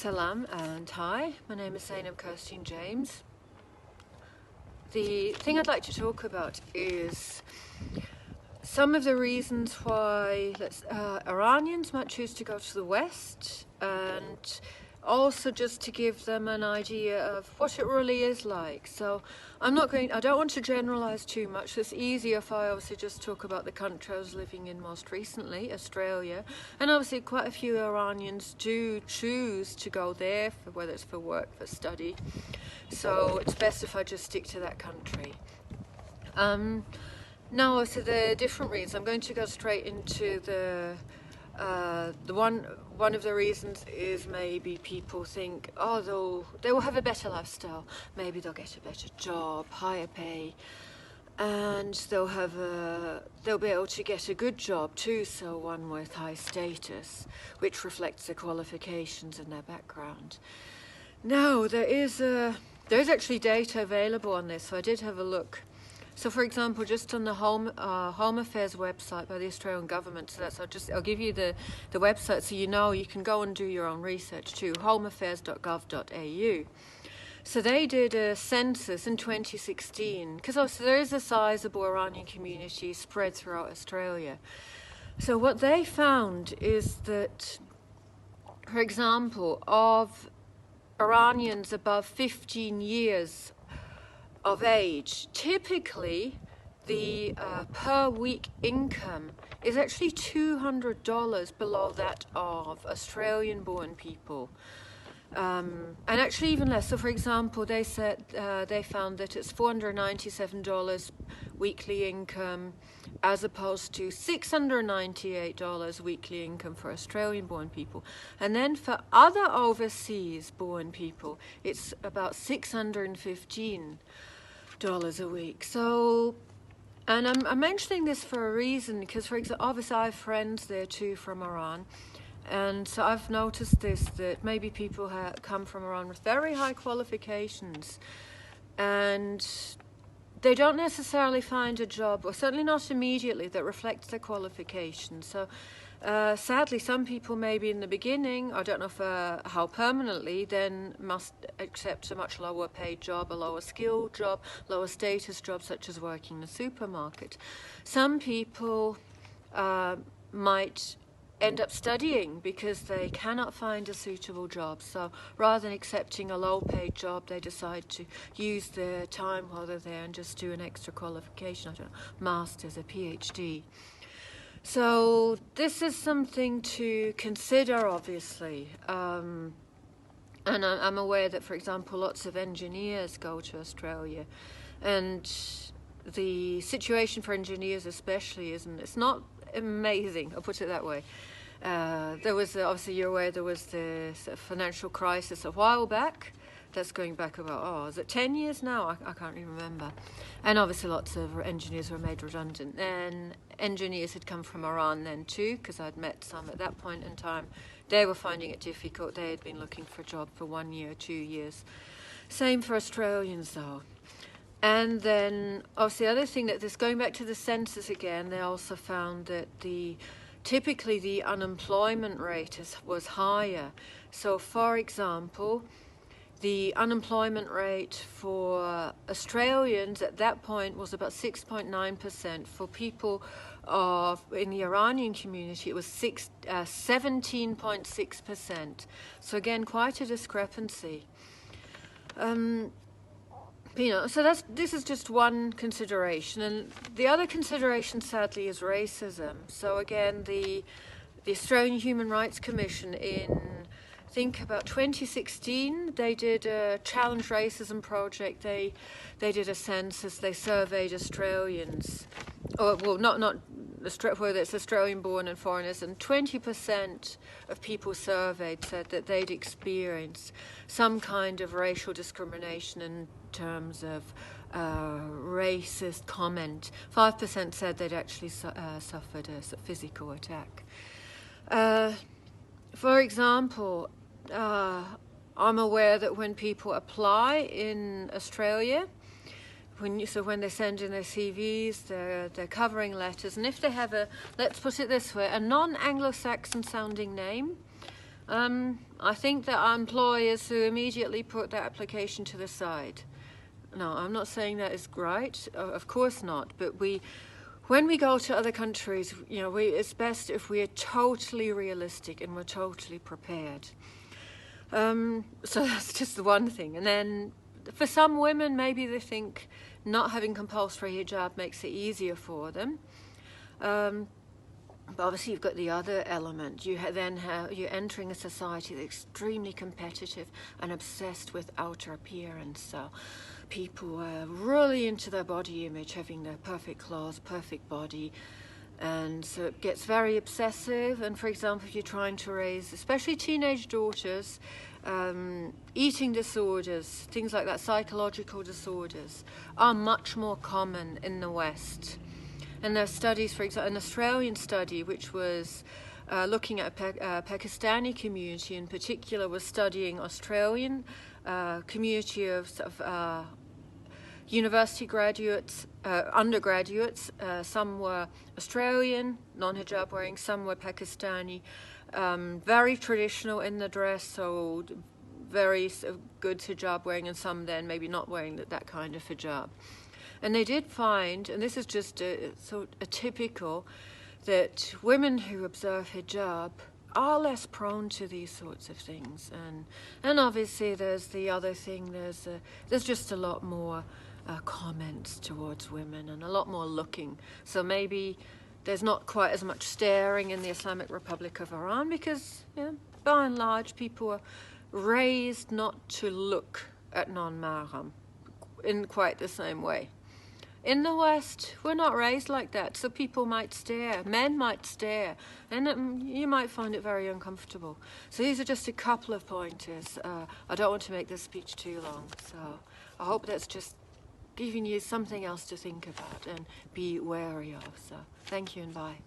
Salam and hi, my name is James. The thing I'd like to talk about is some of the reasons why Iranians might choose to go to the West, and also just to give them an idea of what it really is like. So I don't want to generalize too much. It's easier if I obviously just talk about the country I was living in most recently, Australia. And obviously quite a few Iranians do choose to go there, whether it's for work, for study. So it's best if I just stick to that country. Now, so the different reasons, I'm going to go straight into the one of the reasons is maybe people think, oh, they will have a better lifestyle. Maybe they'll get a better job, higher pay, and they'll be able to get a good job too, so one with high status, which reflects their qualifications and their background. Now, there is actually data available on this, so I did have a look. So, for example, just on the Home Affairs website by the Australian government, so I'll give you the website so you can go and do your own research too, homeaffairs.gov.au. So they did a census in 2016, because obviously there is a sizable Iranian community spread throughout Australia. So what they found is that, for example, of Iranians above 15 years of age, typically the per week income is actually $200 below that of Australian born people, and actually even less. So for example, they said they found that it's $497 weekly income as opposed to $698 weekly income for Australian born people. And then for other overseas born people, it's about $615 a week. So, and I'm mentioning this for a reason, because for example, obviously I have friends there too from Iran, and so I've noticed that maybe people come from Iran with very high qualifications, and they don't necessarily find a job, or certainly not immediately, that reflects their qualifications. So sadly, some people maybe in the beginning, I don't know how permanently, then must accept a much lower paid job, a lower skilled job, lower status job, such as working in a supermarket. Some people might end up studying because they cannot find a suitable job. So rather than accepting a low paid job, they decide to use their time while they're there and just do an extra qualification, I don't know, master's, a PhD. So this is something to consider, obviously. And I'm aware that, for example, lots of engineers go to Australia, and the situation for engineers especially it's not amazing, I'll put it that way. There was, obviously you're aware, there was the financial crisis a while back. That's going back about, is it 10 years now? I can't even remember. And obviously lots of engineers were made redundant. And engineers had come from Iran then too, because I'd met some at that point in time. They were finding it difficult. They had been looking for a job for 1 year, 2 years. Same for Australians though. And then obviously the other thing going back to the census again, they also found that typically the unemployment rate was higher. So for example, the unemployment rate for Australians at that point was about 6.9%. For people in the Iranian community, it was 17.6%. So again, quite a discrepancy. So this is just one consideration, and the other consideration, sadly, is racism. So again, the Australian Human Rights Commission I think about 2016, they did a Challenge Racism project. They did a census. They surveyed Australians, not whether it's Australian-born and foreigners, and 20% of people surveyed said that they'd experienced some kind of racial discrimination in terms of racist comment. 5% said they'd actually suffered a physical attack. For example, I'm aware that when people apply in Australia, when they send in their CVs, their covering letters, and if they have let's put it this way, a non-Anglo-Saxon sounding name, I think there are employers who immediately put their application to the side. No, I'm not saying that is right, of course not, but when we go to other countries, you know, it's best if we are totally realistic and we're totally prepared. So that's just the one thing. And then for some women, maybe they think not having compulsory hijab makes it easier for them. But obviously you've got the other element. You're entering a society that's extremely competitive and obsessed with outer appearance. So people are really into their body image, having their perfect clothes, perfect body. And so it gets very obsessive. And for example, if you're trying to raise, especially teenage daughters, eating disorders, things like that, psychological disorders, are much more common in the West. And there are studies, for example, an Australian study which was looking at a Pakistani community in particular, was studying Australian community of university graduates, undergraduates. Some were Australian, non-hijab wearing, some were Pakistani, very traditional in the dress, so very good hijab wearing, and some then maybe not wearing that kind of hijab. And they did find, and this is just a typical, that women who observe hijab are less prone to these sorts of things. And obviously there's the other thing, there's just a lot more comments towards women and a lot more looking. So maybe there's not quite as much staring in the Islamic Republic of Iran because, you know, by and large people are raised not to look at non-mahram in quite the same way. In the West, we're not raised like that, so people might stare, men might stare, and you might find it very uncomfortable. So these are just a couple of pointers. I don't want to make this speech too long, so I hope that's just giving you something else to think about and be wary of. So thank you and bye.